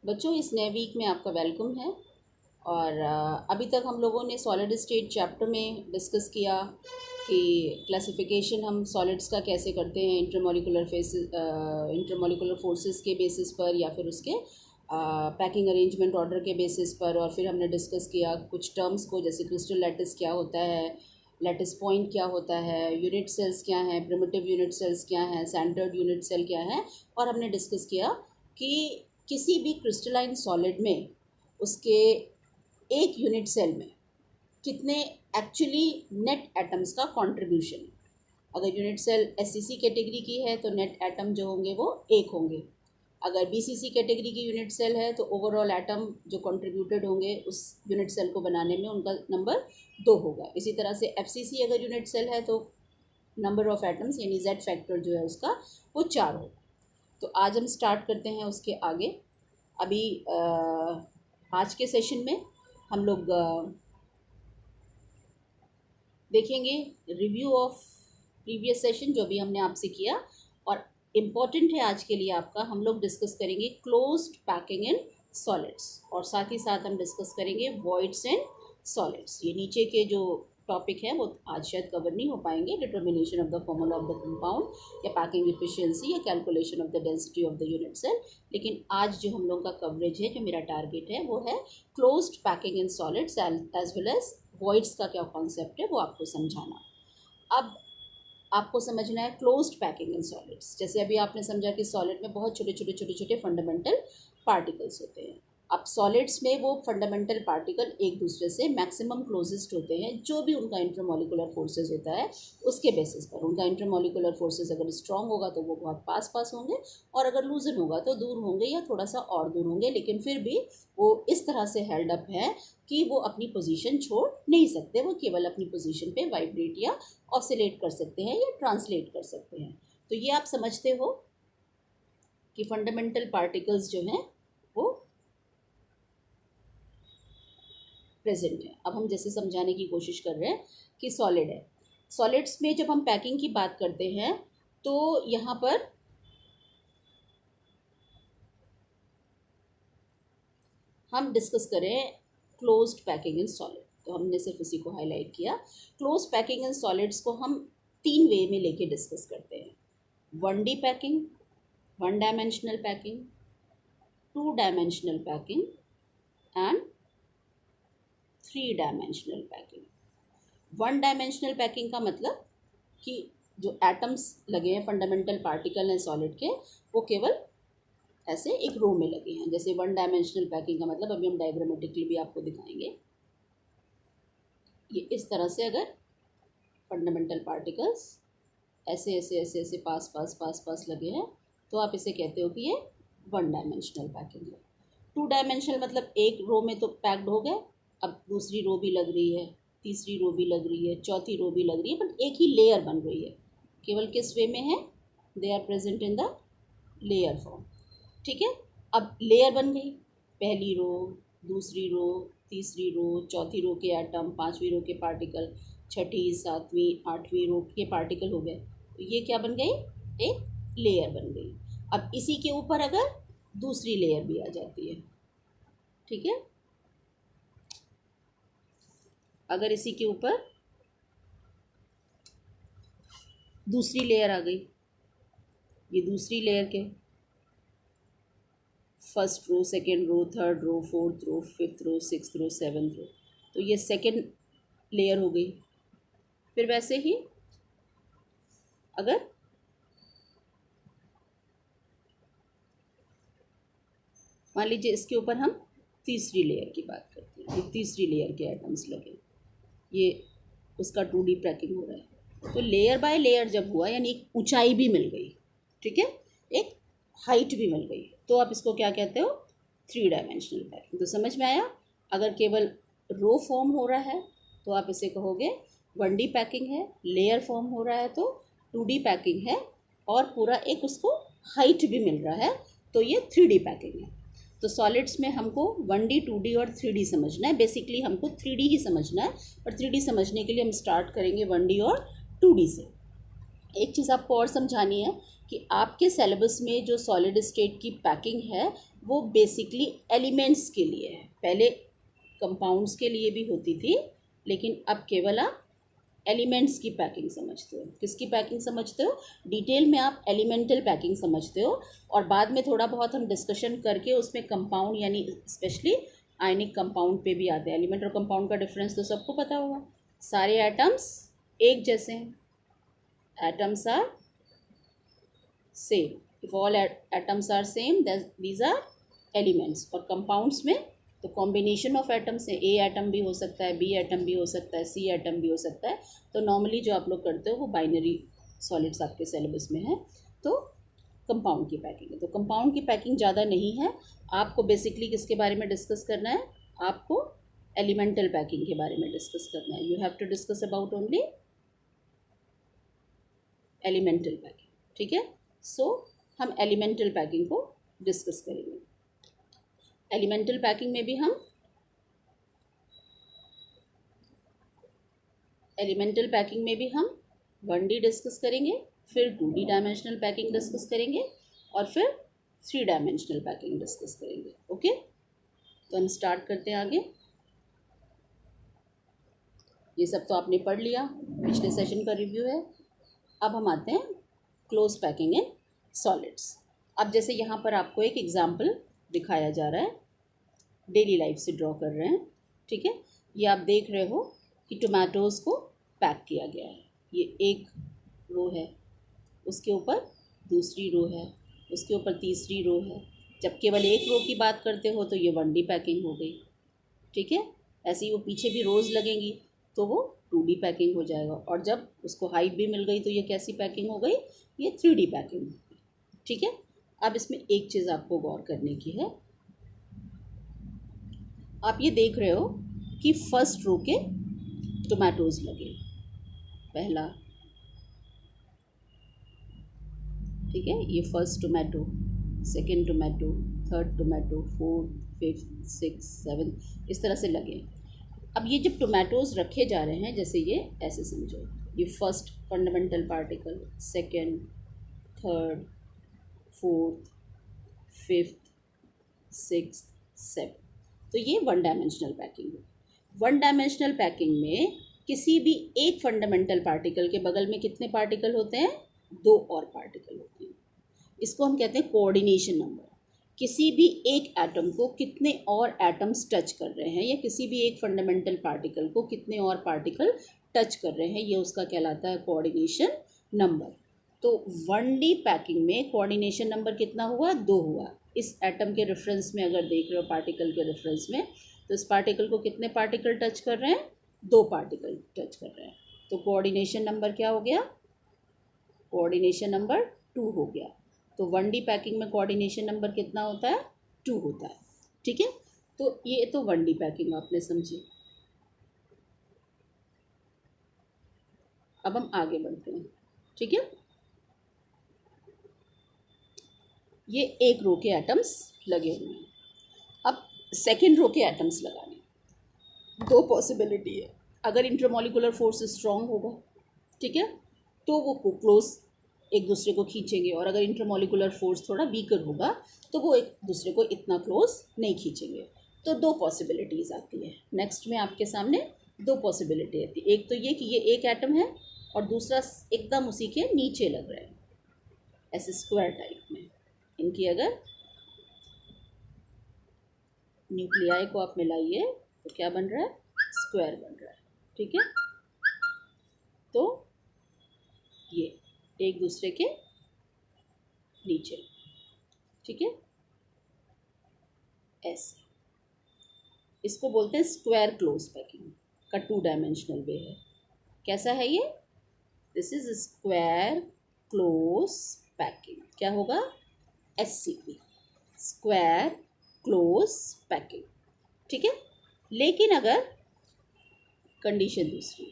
बच्चों, इस नए वीक में आपका वेलकम है। और अभी तक हम लोगों ने सॉलिड स्टेट चैप्टर में डिस्कस किया कि क्लासिफिकेशन हम सॉलिड्स का कैसे करते हैं इंटरमॉलिकुलर फोर्सेस के बेसिस पर या फिर उसके पैकिंग अरेंजमेंट ऑर्डर के बेसिस पर। और फिर हमने डिस्कस किया कुछ टर्म्स को, जैसे क्रिस्टल लैटिस क्या होता है, लैटिस पॉइंट क्या होता है, यूनिट सेल्स क्या हैं, प्रिमिटिव यूनिट सेल्स क्या हैं, सेंटर्ड यूनिट सेल क्या है। और हमने डिस्कस किया कि किसी भी क्रिस्टलाइन सॉलिड में उसके एक यूनिट सेल में कितने एक्चुअली नेट एटम्स का कंट्रीब्यूशन है। अगर यूनिट सेल एससीसी कैटेगरी की है तो नेट एटम जो होंगे वो 1 होंगे। अगर बीसीसी कैटेगरी की यूनिट सेल है तो ओवरऑल एटम जो कंट्रीब्यूटेड होंगे उस यूनिट सेल को बनाने में उनका नंबर 2 होगा। इसी तरह से एफसीसी अगर यूनिट सेल है तो नंबर ऑफ एटम्स यानी जेड फैक्टर जो है उसका वो 4 होगा। तो आज हम स्टार्ट करते हैं उसके आगे। अभी आज के सेशन में हम लोग देखेंगे रिव्यू ऑफ प्रीवियस सेशन जो भी हमने आपसे किया। और इम्पॉर्टेंट है आज के लिए आपका, हम लोग डिस्कस करेंगे क्लोज्ड पैकिंग इन सॉलिड्स और साथ ही साथ हम डिस्कस करेंगे वॉइड्स एंड सॉलिड्स। ये नीचे के जो टॉपिक है वो आज शायद कवर नहीं हो पाएंगे, determination of the formula of the compound या पैकिंग एफिशिएंसी या calculation of the density of the unit cell. लेकिन आज जो हम लोग का कवरेज है, जो मेरा टारगेट है, वो है closed packing in solids as well as voids का क्या कॉन्सेप्ट है वो आपको समझाना। अब आपको समझना है क्लोज्ड पैकिंग इन सॉलिड्स। जैसे अभी आपने समझा कि सॉलिड में बहुत छोटे छोटे छोटे छोटे फंडामेंटल पार्टिकल्स होते हैं। अब सॉलिड्स में वो फंडामेंटल पार्टिकल एक दूसरे से मैक्सिमम क्लोजेस्ट होते हैं, जो भी उनका इंटरमॉलिकुलर फोर्सेस होता है उसके बेसिस पर। उनका इंटरमॉलिकुलर फोर्सेस अगर स्ट्रांग होगा तो वो बहुत पास पास होंगे, और अगर लूजन होगा तो दूर होंगे या थोड़ा सा और दूर होंगे, लेकिन फिर भी वो इस तरह से हेल्ड अप है कि वो अपनी पोजीशन छोड़ नहीं सकते। वो केवल अपनी पोजीशन पे वाइब्रेट या ऑसिलेट कर सकते हैं या ट्रांसलेट कर सकते हैं। तो ये आप समझते हो कि फंडामेंटल पार्टिकल्स जो हैं वो प्रेजेंट है। अब हम जैसे समझाने की कोशिश कर रहे हैं कि सॉलिड है। सॉलिड्स में जब हम पैकिंग की बात करते हैं तो यहाँ पर हम डिस्कस करें क्लोज्ड पैकिंग इन सॉलिड, तो हमने सिर्फ इसी को हाईलाइट किया। क्लोज्ड पैकिंग इन सॉलिड्स को हम 3 वे में लेके डिस्कस करते हैं। 1D packing, 1 dimensional packing, 2 dimensional packing and 3 dimensional packing. 1 dimensional packing का मतलब कि जो एटम्स लगे हैं, फंडामेंटल पार्टिकल हैं सॉलिड के, वो केवल ऐसे एक रो में लगे हैं। जैसे 1 डायमेंशनल पैकिंग का मतलब अभी हम डायग्रामेटिकली भी आपको दिखाएंगे। ये इस तरह से अगर फंडामेंटल पार्टिकल्स ऐसे ऐसे ऐसे ऐसे पास पास पास पास लगे हैं तो आप इसे कहते हो कि ये 1 डायमेंशनल पैकिंग है। 2 डायमेंशनल मतलब एक रो में तो पैक्ड हो गए, अब दूसरी रो भी लग रही है, तीसरी रो भी लग रही है, चौथी रो भी लग रही है, बट एक ही लेयर बन रही है। केवल किस वे में है? They are present in the layer form. ठीक है, अब लेयर बन गई, पहली रो, दूसरी रो, तीसरी रो, चौथी रो के एटम, पांचवी रो के पार्टिकल, छठी, सातवीं, आठवीं रो के पार्टिकल हो गए। तो ये क्या बन गई? एक लेयर बन गई। अब इसी के ऊपर अगर दूसरी लेयर भी आ जाती है, ठीक है, अगर इसी के ऊपर दूसरी लेयर आ गई, ये दूसरी लेयर के first row, second row, third row, fourth row, fifth row, sixth row, seventh row, तो ये सेकेंड लेयर हो गई। फिर वैसे ही अगर मान लीजिए इसके ऊपर हम तीसरी लेयर की बात करते हैं, ये तीसरी लेयर के एटम्स लगे, ये उसका 2D पैकिंग हो रहा है। तो लेयर बाय लेयर जब हुआ, यानी एक ऊंचाई भी मिल गई, ठीक है, एक हाइट भी मिल गई, तो आप इसको क्या कहते हो? 3 डायमेंशनल पैकिंग। तो समझ में आया? अगर केवल रो फॉर्म हो रहा है तो आप इसे कहोगे 1D पैकिंग है, लेयर फॉर्म हो रहा है तो 2D पैकिंग है, और पूरा एक उसको हाइट भी मिल रहा है तो ये 3D पैकिंग है। तो सॉलिड्स में हमको 1D, 2D और 3D समझना है। बेसिकली हमको 3D ही समझना है, पर 3D समझने के लिए हम स्टार्ट करेंगे 1D और 2D से। एक चीज़ आपको और समझानी है कि आपके सिलेबस में जो सॉलिड स्टेट की पैकिंग है वो बेसिकली एलिमेंट्स के लिए है। पहले कंपाउंड्स के लिए भी होती थी, लेकिन अब केवल आप एलिमेंट्स की पैकिंग समझते हो। किसकी पैकिंग समझते हो? डिटेल में आप एलिमेंटल पैकिंग समझते हो, और बाद में थोड़ा बहुत हम डिस्कशन करके उसमें कंपाउंड यानी स्पेशली आयनिक कंपाउंड पे भी आते हैं। एलिमेंट और कंपाउंड का डिफरेंस तो सबको पता होगा। सारे एटम्स एक जैसे हैं, atoms are same. If all atoms are same these are elements. और कंपाउंड्स में तो कॉम्बिनेशन ऑफ एटम्स है, ए एटम भी हो सकता है, बी एटम भी हो सकता है, सी एटम भी हो सकता है। तो नॉर्मली जो आप लोग करते हो वो बाइनरी सॉलिड्स आपके सिलेबस में है। तो कंपाउंड की पैकिंग है, तो कंपाउंड की पैकिंग ज़्यादा नहीं है। आपको बेसिकली किसके बारे में डिस्कस करना है? आपको एलिमेंटल पैकिंग के बारे में डिस्कस करना है। You have to discuss about only elemental packing, ठीक है। सो हम एलिमेंटल पैकिंग को डिस्कस करेंगे। एलिमेंटल पैकिंग में भी हम एलिमेंटल पैकिंग में भी हम 1D डिस्कस करेंगे, फिर 2D डायमेंशनल पैकिंग डिस्कस करेंगे, और फिर 3 डायमेंशनल पैकिंग डिस्कस करेंगे। ओके, तो हम स्टार्ट करते हैं आगे। ये सब तो आपने पढ़ लिया, पिछले सेशन का रिव्यू है। अब हम आते हैं क्लोज पैकिंग इन सॉलिड्स। अब जैसे यहाँ पर आपको एक एग्जाम्पल दिखाया जा रहा है, डेली लाइफ से ड्रॉ कर रहे हैं, ठीक है। ये आप देख रहे हो कि टोमेटोज़ को पैक किया गया है। ये एक रो है, उसके ऊपर दूसरी रो है, उसके ऊपर तीसरी रो है। जब केवल एक रो की बात करते हो तो ये 1D पैकिंग हो गई, ठीक है। ऐसे ही वो पीछे भी रोज़ लगेंगी तो वो 2D पैकिंग हो जाएगा, और जब उसको हाइट भी मिल गई तो ये कैसी पैकिंग हो गई? ये 3D पैकिंग हो गई, ठीक है। अब इसमें एक चीज़ आपको गौर करने की है। आप ये देख रहे हो कि फर्स्ट रो के टोमेटोज़ लगे, पहला, ठीक है, ये first tomato, second tomato, third tomato, fourth, fifth, six, seventh, इस तरह से लगे। अब ये जब टोमेटोज़ रखे जा रहे हैं, जैसे ये ऐसे समझो, ये first fundamental particle, second, third, fourth, fifth, six, seven, तो ये 1 डायमेंशनल पैकिंग है। 1 डायमेंशनल पैकिंग में किसी भी एक फंडामेंटल पार्टिकल के बगल में कितने पार्टिकल होते हैं? 2 और पार्टिकल होते हैं। इसको हम कहते हैं कोऑर्डिनेशन नंबर। किसी भी एक एटम को कितने और एटम्स टच कर रहे हैं, या किसी भी एक फंडामेंटल पार्टिकल को कितने और पार्टिकल टच कर रहे हैं, ये उसका कहलाता है कोऑर्डिनेशन नंबर। तो 1D पैकिंग में कोऑर्डिनेशन नंबर कितना हुआ? 2 हुआ। इस एटम के रेफरेंस में अगर देख रहे हो, पार्टिकल के रेफरेंस में, तो इस पार्टिकल को कितने पार्टिकल टच कर रहे हैं? 2 पार्टिकल टच कर रहे हैं। तो कोऑर्डिनेशन नंबर क्या हो गया? कोऑर्डिनेशन नंबर 2 हो गया। तो 1D पैकिंग में कोऑर्डिनेशन नंबर कितना होता है? 2 होता है, ठीक है। तो ये तो 1D पैकिंग आपने समझी। अब हम आगे बढ़ते हैं, ठीक है। ये एक रो के एटम्स लगे हुए हैं। अब सेकेंड रो के एटम्स लगाने, 2 पॉसिबिलिटी है। अगर इंटरमॉलिकुलर फोर्स स्ट्रांग होगा, ठीक है, तो वो क्लोज एक दूसरे को खींचेंगे, और अगर इंटरमॉलिकुलर फोर्स थोड़ा वीकर होगा तो वो एक दूसरे को इतना क्लोज नहीं खींचेंगे। तो 2 पॉसिबिलिटीज़ आती है। नेक्स्ट में आपके सामने 2 पॉसिबिलिटी आती है। एक तो ये कि ये एक एटम है, और दूसरा एकदम उसी के नीचे लग रहा है, ऐसे स्क्वायर टाइप में। इनकी अगर न्यूक्लियाई को आप मिलाइए तो क्या बन रहा है? स्क्वायर बन रहा है, ठीक है। तो ये एक दूसरे के नीचे, ठीक है, ऐसे। इसको बोलते हैं स्क्वायर क्लोज पैकिंग का 2 डायमेंशनल वे है। कैसा है ये? This is square close packing. क्या होगा? SCP, स्क्वायर क्लोज पैकिंग, ठीक है। लेकिन अगर कंडीशन दूसरी,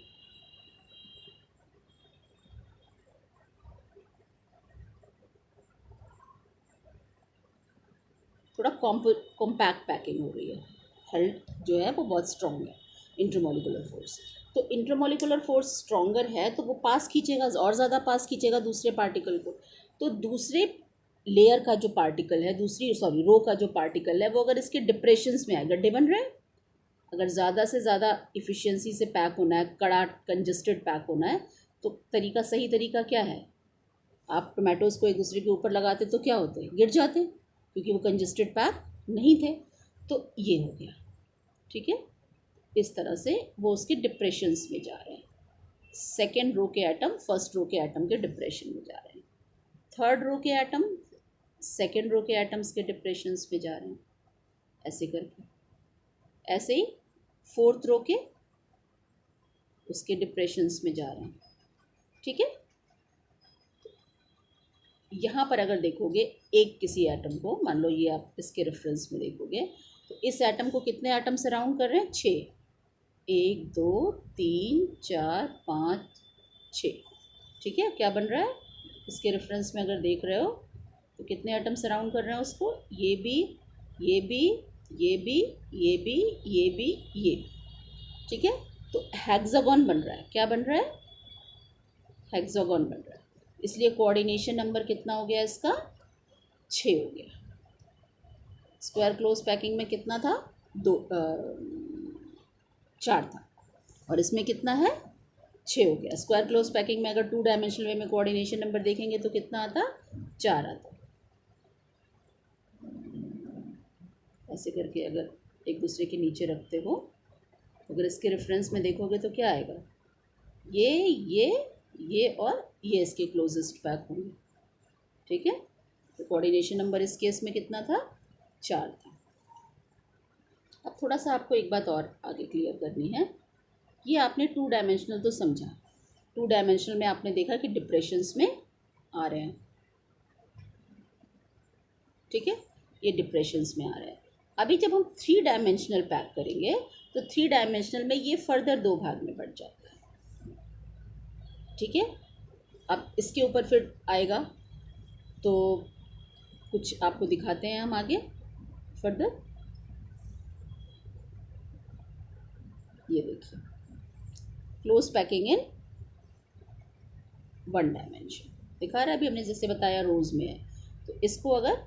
थोड़ा कॉम्पैक्ट पैकिंग हो रही है, हेल्थ जो है वो बहुत स्ट्रॉन्ग है, इंटरमॉलिकुलर फोर्स। तो इंटरमॉलिकुलर फोर्स स्ट्रॉन्गर है तो वो पास खींचेगा, और ज़्यादा पास खींचेगा दूसरे पार्टिकल को। तो दूसरे लेयर का जो पार्टिकल है, दूसरी रो का जो पार्टिकल है, वो अगर इसके डिप्रेशंस में है, गड्ढे बन रहे हैं। अगर ज़्यादा से ज़्यादा इफ़िशियंसी से पैक होना है, कड़ा कंजस्टेड पैक होना है, तो सही तरीका क्या है? आप टोमेटोज़ को एक दूसरे के ऊपर लगाते तो क्या होते, गिर जाते, क्योंकि वो कंजस्टेड पैक नहीं थे। तो ये हो गया, ठीक है। इस तरह से वो उसके डिप्रेशंस में जा रहे हैं। सेकेंड रो के एटम फर्स्ट रो के एटम के डिप्रेशन में जा रहे हैं। थर्ड रो के एटम सेकेंड रो के एटम्स के डिप्रेशंस में जा रहे हैं, ऐसे करके। ऐसे ही फोर्थ रो के उसके डिप्रेशंस में जा रहे हैं, ठीक है। यहाँ पर अगर देखोगे एक किसी एटम को, मान लो ये आप इसके रेफरेंस में देखोगे, तो इस एटम को कितने एटम सराउंड कर रहे हैं? 6। 1 2 3 4 5 6, ठीक है। क्या बन रहा है इसके रेफरेंस में अगर देख रहे हो तो कितने एटम सराउंड कर रहे हैं उसको? ये भी, ये भी, ये भी, ये भी, ये भी, ये भी, ठीक है। तो हेक्सागोन बन रहा है। क्या बन रहा है? हेक्सागोन बन रहा है। इसलिए कोऑर्डिनेशन नंबर कितना हो गया इसका? 6 हो गया। स्क्वायर क्लोज पैकिंग में कितना था? 4 था, और इसमें कितना है? 6 हो गया। स्क्वायर क्लोज पैकिंग में अगर 2 डायमेंशनल वे में कोऑर्डिनेशन नंबर देखेंगे तो कितना आता? 4 आता। ऐसे करके अगर एक दूसरे के नीचे रखते हो, अगर इसके रेफरेंस में देखोगे तो क्या आएगा? ये और ये इसके क्लोजेस्ट पैक होंगे, ठीक है। तो कोऑर्डिनेशन नंबर इस केस में कितना था? 4 था। अब थोड़ा सा आपको एक बात और आगे क्लियर करनी है। ये आपने 2 डायमेंशनल तो समझा, 2 डायमेंशनल में आपने देखा कि डिप्रेशंस में आ रहे हैं, ठीक है, ये डिप्रेशंस में आ रहे हैं। अभी जब हम 3 डायमेंशनल पैक करेंगे तो 3 डायमेंशनल में ये फर्दर 2 भाग में बढ़ जाता है, ठीक है। अब इसके ऊपर फिर आएगा, तो कुछ आपको दिखाते हैं हम आगे फर्दर। ये देखिए, क्लोज पैकिंग इन 1 डायमेंशन दिखा रहा है। अभी हमने जैसे बताया रोज में है, तो इसको अगर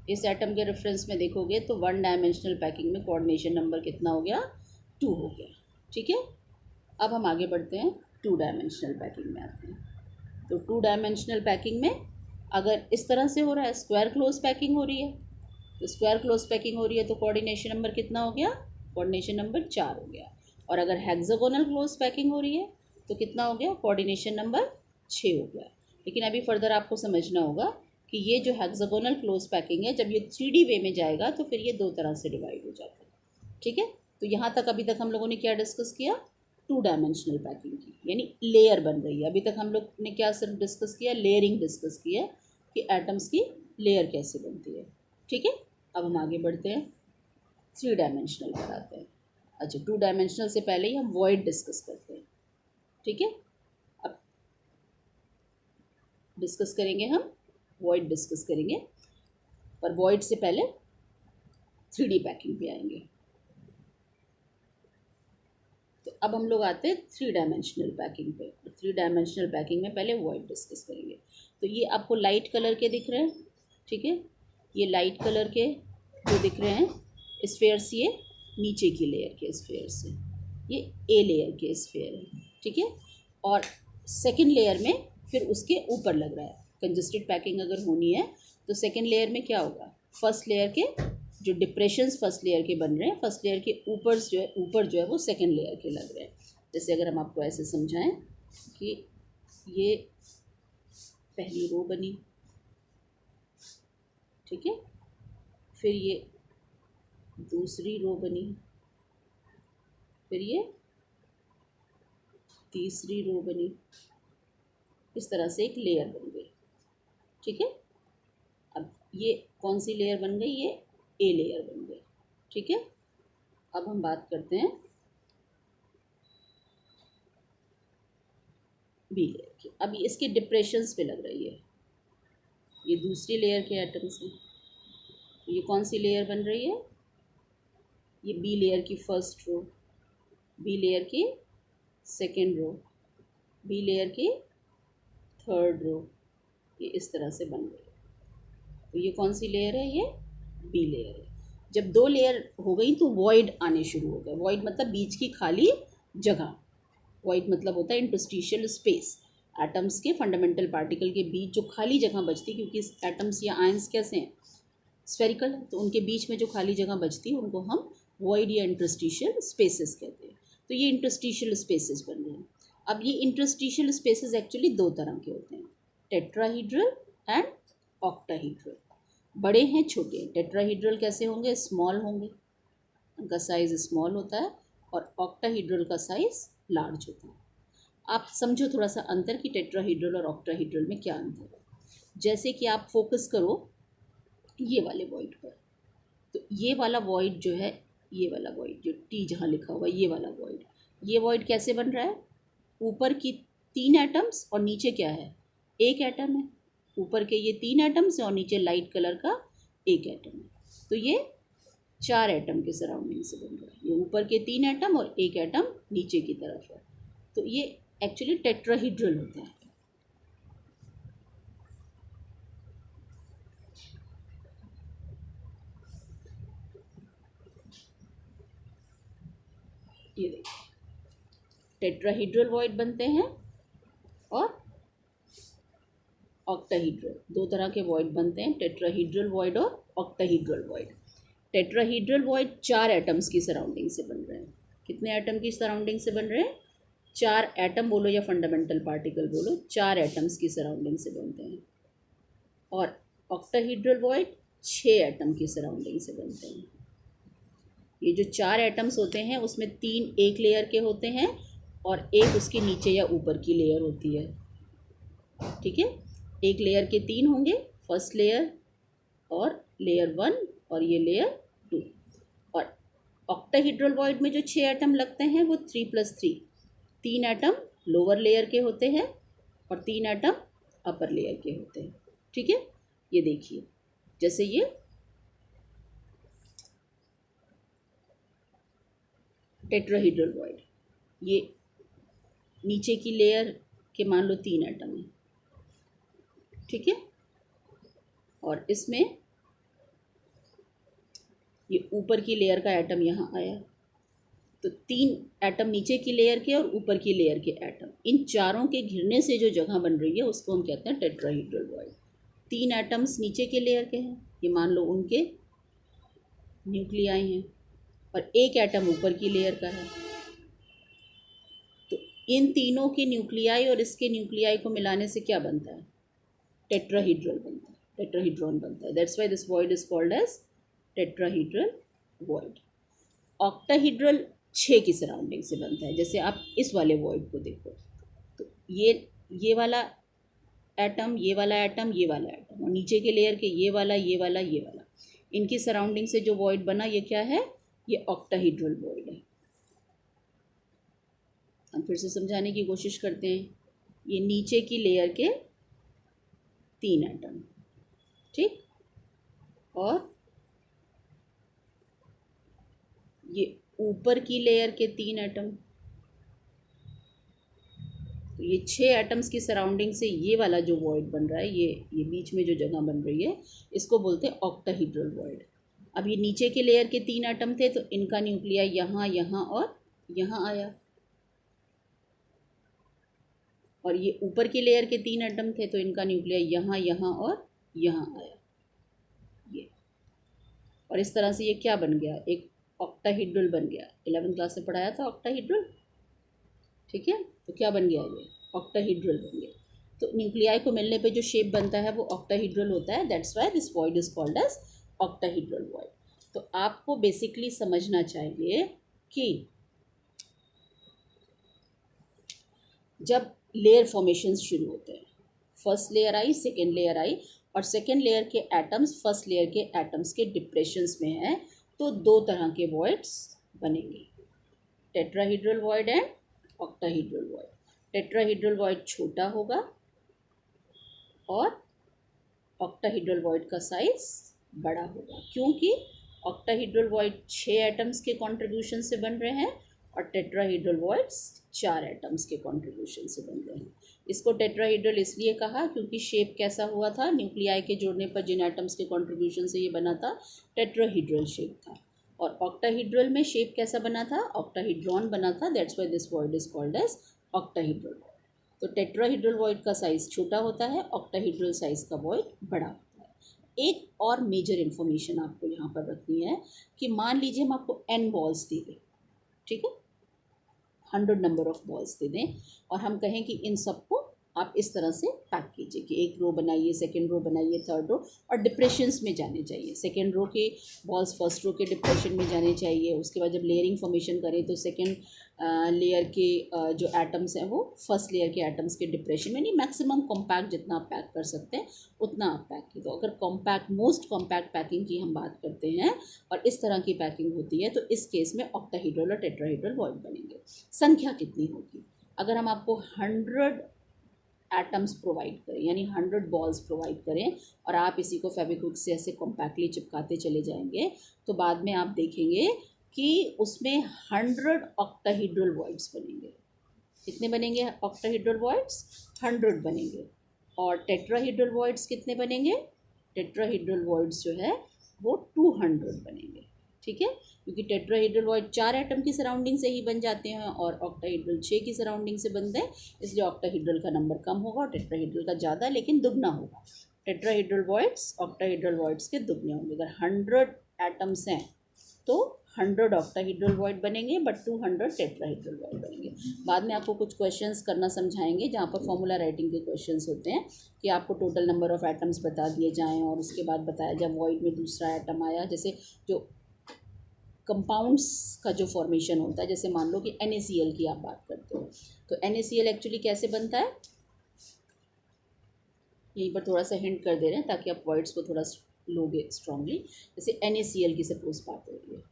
इस एटम के रेफरेंस में देखोगे तो 1 डायमेंशनल पैकिंग में कोऑर्डिनेशन नंबर कितना हो गया? 2 हो गया, ठीक है। अब हम आगे बढ़ते हैं, 2 डायमेंशनल पैकिंग में आते हैं। तो 2 डायमेंशनल पैकिंग में अगर इस तरह से हो रहा है, स्क्वायर क्लोज पैकिंग हो रही है, तो स्क्वायर क्लोज पैकिंग हो रही है तो कोऑर्डिनेशन नंबर कितना हो गया? कोऑर्डिनेशन नंबर 4 हो गया। और अगर हेक्सागोनल क्लोज पैकिंग हो रही है तो कितना हो गया? कोऑर्डिनेशन नंबर 6 हो गया। लेकिन अभी फर्दर आपको समझना होगा कि ये जो हेक्सागोनल क्लोज पैकिंग है, जब ये 3D वे में जाएगा तो फिर ये 2 तरह से डिवाइड हो जाता है, ठीक है। तो यहाँ तक अभी तक हम लोगों ने क्या डिस्कस किया? 2 डायमेंशनल पैकिंग की, यानी लेयर बन रही है। अभी तक हम लोग ने क्या सिर्फ डिस्कस किया? लेयरिंग डिस्कस किया कि एटम्स की लेयर कैसे बनती है, ठीक है। अब हम आगे बढ़ते हैं, 3 डायमेंशनल पर आते हैं। अच्छा, 2 डायमेंशनल से पहले ही हम वॉइड डिस्कस करते हैं, ठीक है। अब डिस्कस करेंगे हम वॉइड डिस्कस करेंगे, पर वॉइड से पहले 3D पैकिंग पे आएंगे। तो अब हम लोग आते हैं 3 डायमेंशनल पैकिंग पे। 3 डायमेंशनल पैकिंग में पहले वॉइड डिस्कस करेंगे। तो ये आपको लाइट कलर के दिख रहे हैं, ठीक है। ये लाइट कलर के जो दिख रहे हैं स्फेयर्स, ये नीचे की लेयर के स्फेयर्स हैं, ये ए लेयर के स्फेयर है, ठीक है। और सेकेंड लेयर में फिर उसके ऊपर लग रहा है। कंजस्टेड पैकिंग अगर होनी है तो सेकेंड लेयर में क्या होगा? फर्स्ट लेयर के जो डिप्रेशंस फर्स्ट लेयर के बन रहे हैं, फर्स्ट लेयर के ऊपर जो है वो सेकेंड लेयर के लग रहे हैं। जैसे अगर हम आपको ऐसे समझाएं कि ये पहली रो बनी, ठीक है, फिर ये दूसरी रो बनी, फिर ये तीसरी रो बनी, इस तरह से एक लेयर बन गई, ठीक है। अब ये कौन सी लेयर बन गई? ये ए लेयर बन गई, ठीक है। अब हम बात करते हैं बी लेयर की। अब इसके डिप्रेशंस पे लग रही है, ये दूसरी लेयर के एटम्स हैं। ये कौन सी लेयर बन रही है? ये बी लेयर की फर्स्ट रो, बी लेयर की सेकेंड रो, बी लेयर की थर्ड रो, ये इस तरह से बन गई, तो ये कौन सी लेयर है, ये बी लेयर है। जब 2 लेयर हो गई तो वॉइड आने शुरू हो गए। वॉइड मतलब बीच की खाली जगह। वॉइड मतलब होता है इंटरस्टिशियल स्पेस। एटम्स के फंडामेंटल पार्टिकल के बीच जो खाली जगह बचती, क्योंकि एटम्स या आयंस कैसे हैं, स्फेरिकल है, तो उनके बीच में जो खाली जगह बचती है उनको हम वॉइड या इंटरस्टिशियल स्पेसेस कहते हैं। तो ये इंटरस्टिशियल स्पेसेस बन गए हैं। अब ये इंटरस्टिशियल स्पेसेस एक्चुअली 2 तरह के होते हैं, टेट्राहीड्रल एंड ऑक्टाहीड्रल। बड़े हैं छोटे हैं। टेट्राहीड्रल कैसे होंगे, स्मॉल होंगे, उनका साइज़ स्मॉल होता है, और ऑक्टाहीड्रल का साइज़ लार्ज होता है। आप समझो थोड़ा सा अंतर कि टेट्राहीड्रल और ऑक्टाहीड्रल में क्या अंतर है। जैसे कि आप फोकस करो ये वाले वॉइड पर, तो ये वाला वॉइड जो है, ये वाला वॉइड जो टी जहाँ लिखा हुआ है, ये वाला वॉइड, ये वॉइड कैसे बन रहा है, ऊपर की 3 एटम्स और नीचे क्या है, 1 एटम है। ऊपर के ये 3 एटम्स हैं और नीचे लाइट कलर का 1 एटम है। तो ये 4 एटम के सराउंडिंग से बन रहा है। ये ऊपर के 3 एटम और 1 एटम नीचे की तरफ है। तो ये एक्चुअली टेट्राहीड्रल होता है। ये देखिए टेट्राहीड्रल वॉइड बनते हैं और ऑक्टाहीड्रल, 2 तरह के वॉइड बनते हैं, टेट्राहीड्रल वॉइड और octahedral void. Tetrahedral void 4 atoms की सराउंडिंग से बन रहे हैं। कितने एटम की सराउंडिंग से बन रहे हैं, 4 एटम बोलो या फंडामेंटल पार्टिकल बोलो, 4 एटम्स की सराउंडिंग से बनते हैं। और ऑक्टाहीड्रल वॉइड 6 एटम की सराउंडिंग से बनते हैं। ये जो 4 एटम्स होते हैं उसमें 3 एक लेयर के होते हैं और एक उसके नीचे या ऊपर की लेयर होती है। ठीक है, एक लेयर के 3 होंगे, फर्स्ट लेयर और लेयर 1 और ये लेयर 2। और ऑक्टाहीड्रल वॉइड में जो 6 एटम लगते हैं वो 3+3, 3 एटम लोअर लेयर के होते हैं और 3 एटम अपर लेयर के होते हैं। ठीक है, ये देखिए जैसे ये टेट्राहीड्रल वॉइड, ये नीचे की लेयर के मान लो 3 एटम है। ठीक है, और इसमें ये ऊपर की लेयर का एटम यहाँ आया, तो 3 एटम नीचे की लेयर के और ऊपर की लेयर के एटम, इन चारों के घिरने से जो जगह बन रही है उसको हम कहते हैं टेट्राहीड्रल वॉइड। 3 एटम्स नीचे के लेयर के हैं, ये मान लो उनके न्यूक्लियाई हैं, और 1 एटम ऊपर की लेयर का है। तो इन तीनों के न्यूक्लियाई और इसके न्यूक्लियाई को मिलाने से क्या बनता है, टेट्राहीड्रल बनता है, टेट्राहीड्रॉन बनता है। That's why this void is called as tetrahedral void. Octahedral 6 की सराउंडिंग से बनता है। जैसे आप इस वाले वॉइड को देखो, तो ये वाला एटम, ये वाला एटम, ये वाला एटम, और नीचे के लेयर के ये वाला, ये वाला, ये वाला, इनकी सराउंडिंग से जो वॉइड बना ये क्या है, ये ऑक्टाहीड्रल वॉइड है। हम फिर से समझाने की कोशिश करते हैं। ये नीचे की लेयर के 3 एटम, ठीक, और ये ऊपर की लेयर के 3 एटम। तो ये 6 एटम्स की सराउंडिंग से ये वाला जो वॉइड बन रहा है, ये बीच में जो जगह बन रही है, इसको बोलते हैं ऑक्टाहीड्रल वॉइड। अब ये नीचे के लेयर के 3 एटम थे तो इनका न्यूक्लियाई यहाँ, यहाँ और यहाँ आया, और ये ऊपर के लेयर के 3 एटम थे तो इनका न्यूक्लियाई यहाँ, यहाँ और यहाँ आया, ये। और इस तरह से ये क्या बन गया, एक ऑक्टाहीड्रल बन गया। 11वीं क्लास में पढ़ाया था ऑक्टाहीड्रल, ठीक है। तो क्या बन गया, ये ऑक्टाहीड्रल बन गया। तो न्यूक्लियाई को मिलने पे जो शेप बनता है वो ऑक्टाहीड्रल होता है। That's why this void is called as octahedral void. तो आपको बेसिकली समझना चाहिए कि जब लेयर फॉर्मेशन शुरू होते हैं, first layer I, second layer I, और सेकेंड लेयर के एटम्स फर्स्ट लेयर के एटम्स के डिप्रेशंस में हैं, तो 2 तरह के वॉइड्स बनेंगे, tetrahedral void and octahedral void. Tetrahedral void छोटा होगा और ऑक्टाहीड्रल वॉइड का साइज बड़ा होगा, क्योंकि ऑक्टाहीड्रल वॉइड 6 एटम्स के कंट्रीब्यूशन से बन रहे हैं और टेट्राहीड्रल वॉइड्स 4 एटम्स के कंट्रीब्यूशन से बन रहे हैं। इसको टेट्राहीड्रल इसलिए कहा क्योंकि शेप कैसा हुआ था, न्यूक्लियाई के जोड़ने पर जिन एटम्स के कंट्रीब्यूशन से ये बना था टेट्राहीड्रल शेप था। और ऑक्टाहीड्रल में शेप कैसा बना था, ऑक्टाहीड्रॉन बना था, that's why this void is called as octahedral void. तो टेट्राहीड्रल वॉइड का साइज छोटा होता है, ऑक्टाहीड्रल साइज का वॉइड बड़ा होता है। एक और मेजर इन्फॉर्मेशन आपको यहाँ पर रखनी है कि मान लीजिए हम आपको n बॉल्स दे दें, ठीक है, 100 नंबर ऑफ बॉल्स दे दें और हम कहें कि इन सबको आप इस तरह से पैक कीजिए कि एक रो बनाइए, सेकेंड रो बनाइए, थर्ड रो, और डिप्रेशंस में जाने चाहिए। सेकेंड रो के बॉल्स फर्स्ट रो के डिप्रेशन में जाने चाहिए। उसके बाद जब लेयरिंग फॉर्मेशन करें तो सेकेंड लेयर के जो एटम्स हैं वो फर्स्ट लेयर के एटम्स के डिप्रेशन में, नहीं, मैक्सिमम कॉम्पैक्ट जितना आप पैक कर सकते हैं उतना आप पैक कीजिए। तो अगर कॉम्पैक्ट, मोस्ट कॉम्पैक्ट पैकिंग की हम बात करते हैं और इस तरह की पैकिंग होती है तो इस केस में ऑक्टाहीड्रल और टेट्राहीड्रल वॉइड बनेंगे। संख्या कितनी होगी, अगर हम आपको 100 एटम्स प्रोवाइड करें, यानी 100 बॉल्स प्रोवाइड करें और आप इसी को फेविक्विक से ऐसे कॉम्पैक्टली चिपकाते चले जाएंगे तो बाद में आप देखेंगे कि उसमें 100 ऑक्टाहीड्रल वॉइड्स बनेंगे। कितने बनेंगे ऑक्टाहीड्रल वॉइड्स, 100 बनेंगे। और टेट्राहीड्रल वॉइड्स कितने बनेंगे, टेट्राहीड्रल वॉइड्स जो है वो 200 बनेंगे, ठीक है, क्योंकि टेट्राहीड्रल वॉइड 4 एटम की सराउंडिंग से ही बन जाते हैं और ऑक्टाहीड्रल 6 की सराउंडिंग से बनते हैं, इसलिए ऑक्टाहीड्रल का नंबर कम होगा और टेट्राहीड्रल का ज़्यादा, लेकिन दुगना होगा। टेट्राहीड्रल वॉइड्स ऑक्टाहीड्रल वॉइड्स के दुगने होंगे। अगर 100 एटम्स हैं तो 100 ऑक्टाहीड्रल वॉइड बनेंगे बट 200 टेट्राहीड्रल वॉइड बनेंगे। बाद में आपको कुछ क्वेश्चंस करना समझाएंगे जहाँ पर फॉर्मूला राइटिंग के क्वेश्चंस होते हैं कि आपको टोटल नंबर ऑफ एटम्स बता दिए जाएँ और उसके बाद बताया जाए वॉइड में दूसरा एटम आया, जैसे जो कंपाउंड्स का जो फॉर्मेशन होता है, जैसे मान लो कि NaCl की आप बात करते हो तो NaCl एक्चुअली कैसे बनता है, यहीं पर थोड़ा सा हिंट कर दे रहे हैं ताकि आप वर्ड्स को थोड़ा लोगे स्ट्रांगली। जैसे NaCl की सपोज बात हो रही है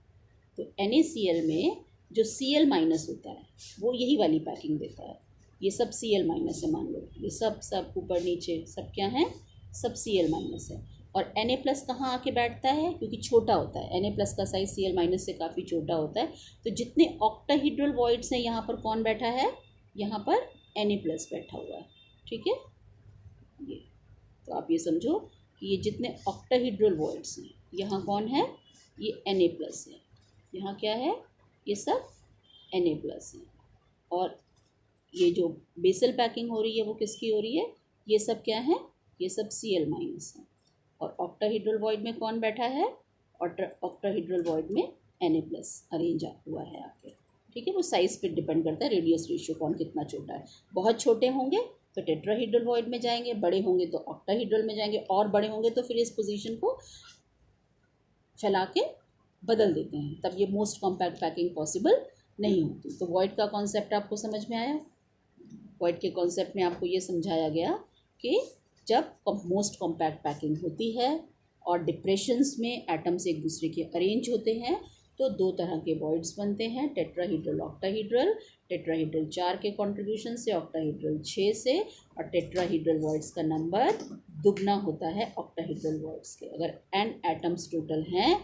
तो NaCl में जो Cl माइनस होता है वो यही वाली पैकिंग देता है। ये सब Cl माइनस है, मान लो ये सब ऊपर नीचे सब क्या है, सब Cl माइनस है। और Na+ कहाँ आके बैठता है, क्योंकि छोटा होता है, Na+ का साइज Cl- से काफ़ी छोटा होता है। तो जितने ऑक्टाहीड्रल वॉइड्स हैं यहाँ पर कौन बैठा है, यहाँ पर Na+ बैठा हुआ है, ठीक है। ये तो आप ये समझो कि ये जितने ऑक्टाहीड्रल वॉइड्स हैं यहाँ कौन है, ये Na+ है, यहाँ क्या है, ये सब Na+ है। और ये जो बेसल पैकिंग हो रही है वो किसकी हो रही है, ये सब क्या है, ये सब Cl- है। और ऑक्टाहीड्रल वॉइड में कौन बैठा है, और ऑक्टाहीड्रल वॉइड में Na+ अरेंज हुआ है आके, ठीक है। वो साइज़ पे डिपेंड करता है, रेडियस रेशियो कौन कितना छोटा है। बहुत छोटे होंगे तो टेट्राहीड्रल वॉइड में जाएंगे, बड़े होंगे तो ऑक्टाहीड्रल में जाएंगे, और बड़े होंगे तो फिर इस पोजीशन को फैला के बदल देते हैं, तब ये मोस्ट कॉम्पैक्ट पैकिंग पॉसिबल नहीं होती। तो वॉइड का कॉन्सेप्ट आपको समझ में आया। वॉइड के कॉन्सेप्ट में आपको ये समझाया गया कि जब मोस्ट कॉम्पैक्ट पैकिंग होती है और डिप्रेशंस में एटम्स एक दूसरे के अरेंज होते हैं तो 2 तरह के वॉइड्स बनते हैं, टेट्राहीड्रल ऑक्टाहीड्रल। टेट्राहीड्रल 4 के कंट्रीब्यूशन से, ऑक्टाहीड्रल 6 से, और टेट्राहीड्रल वॉइड्स का नंबर दुगना होता है ऑक्टाहीड्रल वॉइड्स के। अगर n एटम्स टोटल हैं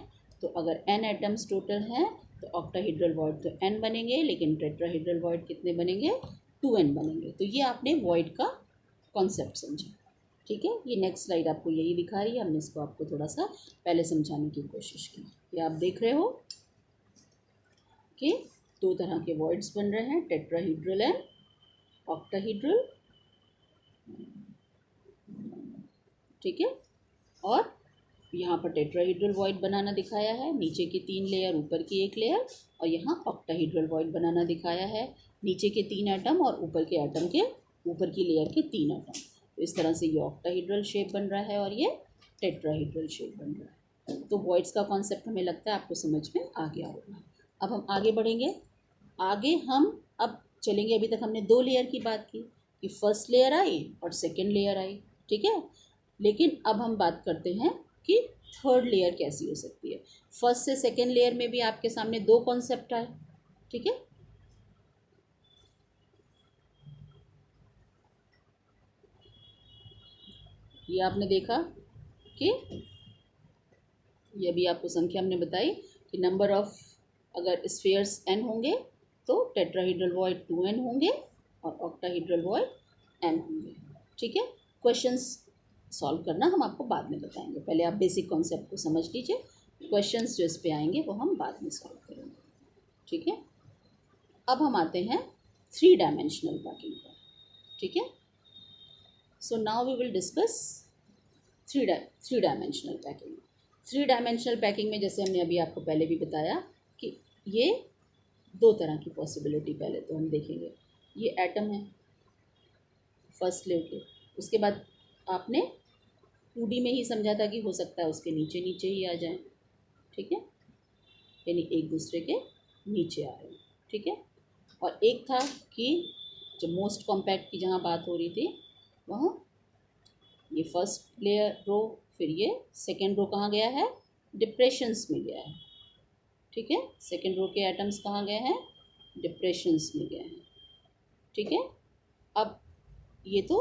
तो अगर n एटम्स टोटल हैं तो ऑक्टाहीड्रल वॉइड तो n बनेंगे, लेकिन टेट्राहीड्रल वॉइड कितने बनेंगे, 2n बनेंगे। तो ये आपने वॉइड का कॉन्सेप्ट समझा, ठीक है। ये नेक्स्ट स्लाइड आपको यही दिखा रही है, हमने इसको आपको थोड़ा सा पहले समझाने की कोशिश की। ये आप देख रहे हो कि 2 तरह के वॉइड्स बन रहे हैं, टेट्राहीड्रल एंड ऑक्टाहीड्रल, ठीक है। और यहाँ पर टेट्राहीड्रल वॉइड बनाना दिखाया है, नीचे की 3 लेयर, ऊपर की 1 लेयर, और यहाँ ऑक्टाहीड्रल वॉइड बनाना दिखाया है, नीचे के 3 एटम और ऊपर के एटम के, ऊपर की लेयर के 3 एटम। तो इस तरह से ये ऑक्टाहीड्रल शेप बन रहा है और ये टेट्राहीड्रल शेप बन रहा है। तो वॉइड्स का कॉन्सेप्ट हमें लगता है आपको समझ में आ गया होगा। अब हम आगे बढ़ेंगे, आगे हम अब चलेंगे। अभी तक हमने 2 लेयर की बात की कि फर्स्ट लेयर आई और सेकेंड लेयर आई, ठीक है। लेकिन अब हम बात करते हैं कि थर्ड लेयर कैसी हो सकती है। फर्स्ट से सेकेंड लेयर में भी आपके सामने 2 कॉन्सेप्ट आए, ठीक है। ये आपने देखा कि ये अभी आपको संख्या हमने बताई कि नंबर ऑफ, अगर स्फीयर्स n होंगे तो टेट्राहीड्रल वॉइड 2n होंगे और ऑक्टाहीड्रल वॉइड n होंगे। ठीक है, क्वेश्चंस सॉल्व करना हम आपको बाद में बताएंगे, पहले आप बेसिक कॉन्सेप्ट को समझ लीजिए, क्वेश्चंस जो इस पे आएंगे वो हम बाद में सॉल्व करेंगे। ठीक है, अब हम आते हैं 3 डायमेंशनल पैकिंग पर। ठीक है, so now we will discuss three dimensional packing. 3 dimensional packing में जैसे हमने अभी आपको पहले भी बताया कि ये 2 तरह की पॉसिबिलिटी पहले तो हम देखेंगे। ये एटम है फर्स्ट लेयर के, उसके बाद आपने 2D में ही समझा था कि हो सकता है उसके नीचे नीचे ही आ जाए। ठीक है, यानी एक दूसरे के नीचे आ रहे हैं। ठीक है, और एक था कि जो मोस्ट कॉम्पैक्ट की जहाँ बात हो रही थी वहाँ ये फर्स्ट लेयर रो, फिर ये सेकेंड रो कहाँ गया है, डिप्रेशंस में गया है। ठीक है, सेकेंड रो के एटम्स कहाँ गए हैं, डिप्रेशंस में गए हैं। ठीक है, अब ये तो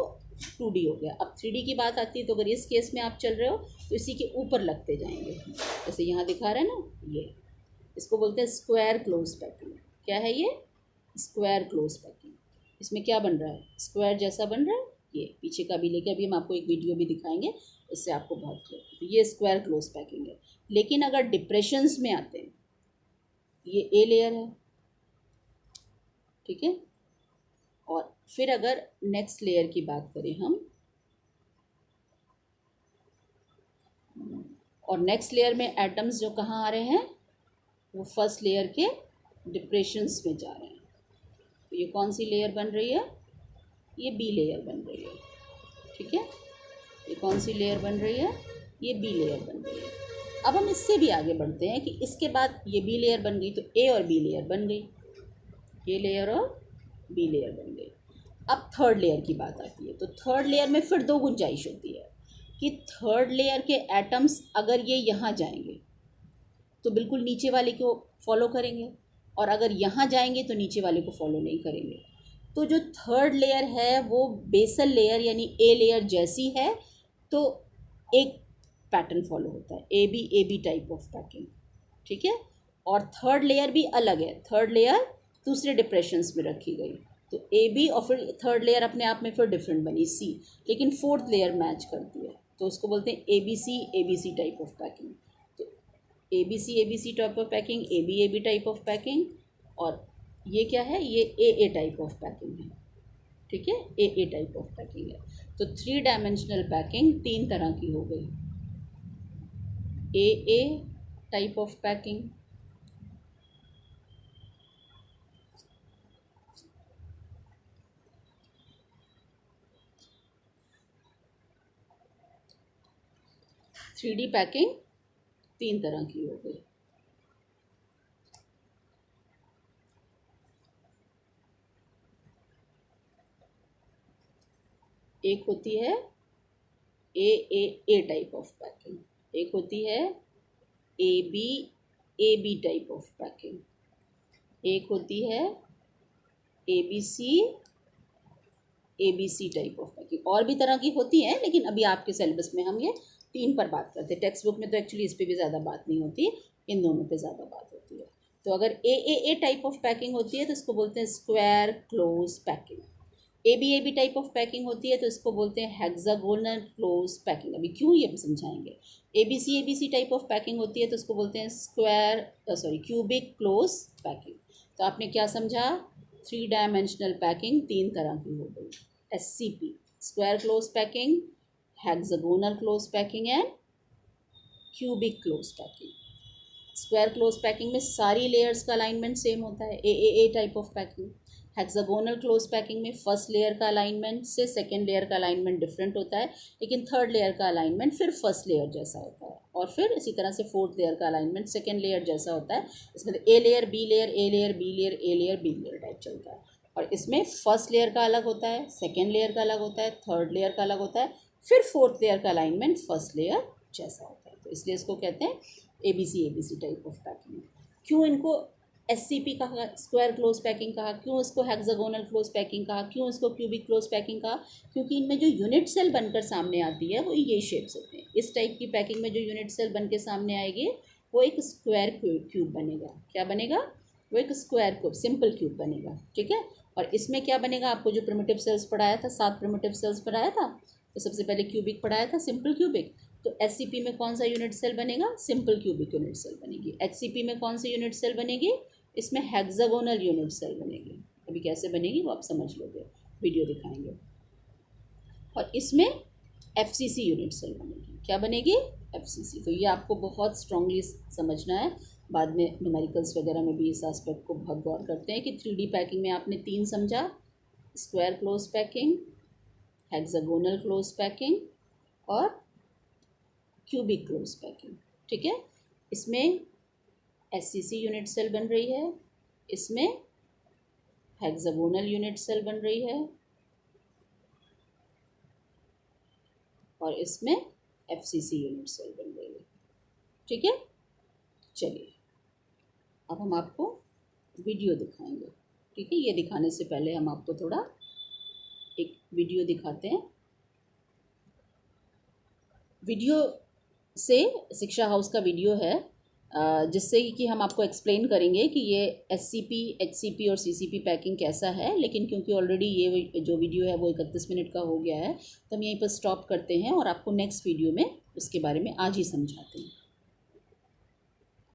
2D हो गया। अब 3D की बात आती है, तो अगर इस केस में आप चल रहे हो तो इसी के ऊपर लगते जाएंगे, जैसे यहाँ दिखा रहे हैं ना, ये इसको बोलते हैं स्क्वायर क्लोज पैकिंग। क्या है ये, स्क्वायर क्लोज पैकिंग। इसमें क्या बन रहा है, स्क्वायर जैसा बन रहा है। ये पीछे का भी लेके अभी हम आपको एक वीडियो भी दिखाएंगे, इससे आपको बहुत क्लियर। तो ये स्क्वायर क्लोज पैकिंग है। लेकिन अगर डिप्रेशंस में आते हैं, ये ए लेयर है। ठीक है, और फिर अगर नेक्स्ट लेयर की बात करें हम, और नेक्स्ट लेयर में एटम्स जो कहाँ आ रहे हैं, वो फर्स्ट लेयर के डिप्रेशंस में जा रहे हैं। तो ये कौन सी लेयर बन रही है, ये बी लेयर बन रही है। ठीक है, ये कौन सी लेयर बन रही है, ये बी लेयर बन रही है। अब हम इससे भी आगे बढ़ते हैं कि इसके बाद ये बी लेयर बन गई, तो ए और बी लेयर बन गई, ए लेयर और बी लेयर बन गई। अब थर्ड लेयर की बात आती है, तो थर्ड लेयर में फिर 2 गुंजाइश होती है कि थर्ड लेयर के एटम्स अगर ये यहाँ जाएंगे तो बिल्कुल नीचे वाले को फॉलो करेंगे, और अगर यहाँ जाएंगे तो नीचे वाले को फॉलो नहीं करेंगे। तो जो थर्ड लेयर है वो बेसल लेयर यानी ए लेयर जैसी है, तो एक पैटर्न फॉलो होता है, A B type of packing. ठीक है, और थर्ड लेयर भी अलग है, थर्ड लेयर दूसरे डिप्रेशंस में रखी गई, तो ए बी और फिर थर्ड लेयर अपने आप में फिर डिफरेंट बनी सी, लेकिन फोर्थ लेयर मैच करती है, तो उसको बोलते हैं A B C type of packing. तो A B C type of packing, A B type of packing, और ये क्या है, ये ए टाइप ऑफ पैकिंग है। ठीक है, ए टाइप ऑफ पैकिंग है। तो 3 डायमेंशनल पैकिंग 3 तरह की हो गई, A type of packing, three D packing 3 तरह की हो गई। एक होती है ए टाइप ऑफ पैकिंग, एक होती है A B type of packing, एक होती है A B C type of packing. और भी तरह की होती हैं, लेकिन अभी आपके सिलेबस में हम ये 3 पर बात करते हैं। टेक्स्ट बुक में तो एक्चुअली इस पर भी ज़्यादा बात नहीं होती, इन दोनों पे ज़्यादा बात होती है। तो अगर ए टाइप ऑफ पैकिंग होती है तो इसको बोलते हैं square close packing. A B type of packing होती है तो इसको बोलते हैं हेक्सागोनल क्लोज पैकिंग। अभी क्यों ये हम समझाएंगे। A B C type of packing होती है तो इसको बोलते हैं क्यूबिक क्लोज पैकिंग। तो आपने क्या समझा, 3 डायमेंशनल पैकिंग 3 तरह की हो गई, SCP square close packing, hexagonal close packing and cubic close packing. Square close packing में सारी लेयर्स का अलाइनमेंट सेम होता है, A type of packing. Hexagonal close packing में फर्स्ट लेयर का अलाइनमेंट से सेकेंड लेयर का अलाइनमेंट डिफरेंट होता है, लेकिन थर्ड लेयर का अलाइनमेंट फिर फर्स्ट लेयर जैसा होता है, और फिर इसी तरह से फोर्थ लेयर का अलाइनमेंट सेकेंड लेयर जैसा होता है। इसमें A layer B layer, A layer B layer, A layer B layer type चलता है। और इसमें फर्स्ट लेयर का अलग होता है, सेकेंड लेयर का अलग होता है, थर्ड लेयर का अलग होता है, फिर फोर्थ लेयर का अलाइनमेंट फर्स्ट लेयर जैसा होता है। तो इसलिए इसको कहते हैं A B C type of packing. क्यों इनको SCP कहा, स्क्वायर क्लोज पैकिंग कहा, क्यों इसको हेक्सागोनल क्लोज पैकिंग कहा, क्यों इसको क्यूबिक क्लोज पैकिंग कहा, क्योंकि इनमें जो यूनिट सेल बनकर सामने आती है वो ये शेप्स होते हैं। इस टाइप की पैकिंग में जो यूनिट सेल बन के सामने आएगी वो एक स्क्वायर क्यूब बनेगा। क्या बनेगा, वो एक स्क्वायर क्यूब, सिंपल क्यूब बनेगा, ठीक है। और इसमें क्या बनेगा, आपको जो प्रिमिटिव सेल्स पढ़ाया था, 7 प्रिमिटिव सेल्स पढ़ाया था, तो सबसे पहले क्यूबिक पढ़ाया था, सिंपल क्यूबिक। तो एचसीपी में कौन सा यूनिट सेल बनेगा, सिंपल क्यूबिक यूनिट सेल बनेगी। एचसीपी में कौन सी यूनिट सेल बनेगी, इसमें हेक्सागोनल यूनिट सेल बनेगी। अभी कैसे बनेगी वो आप समझ लोगे, वीडियो दिखाएंगे। और इसमें एफसीसी यूनिट सेल बनेगी। क्या बनेगी, एफसीसी। तो ये आपको बहुत स्ट्रांगली समझना है, बाद में न्यूमेरिकल्स वगैरह में भी इस एस्पेक्ट को बहुत गौर करते हैं कि 3D पैकिंग में आपने 3 समझा, square close packing, hexagonal close packing और क्यूबिक क्लोज पैकिंग, ठीक है। इसमें एससीसी यूनिट सेल बन रही है, इसमें हेक्सागोनल यूनिट सेल बन रही है और इसमें एफसीसी यूनिट सेल बन रही है, ठीक है। चलिए अब हम आपको वीडियो दिखाएंगे, ठीक है। ये दिखाने से पहले हम आपको थोड़ा एक वीडियो दिखाते हैं। वीडियो से शिक्षा हाउस का वीडियो है, जिससे कि हम आपको एक्सप्लेन करेंगे कि ये एससीपी, एचसीपी और सीसीपी पैकिंग कैसा है। लेकिन क्योंकि ऑलरेडी ये जो वीडियो है वो 31 मिनट का हो गया है, तो हम यहीं पर स्टॉप करते हैं और आपको नेक्स्ट वीडियो में उसके बारे में आज ही समझाते हैं।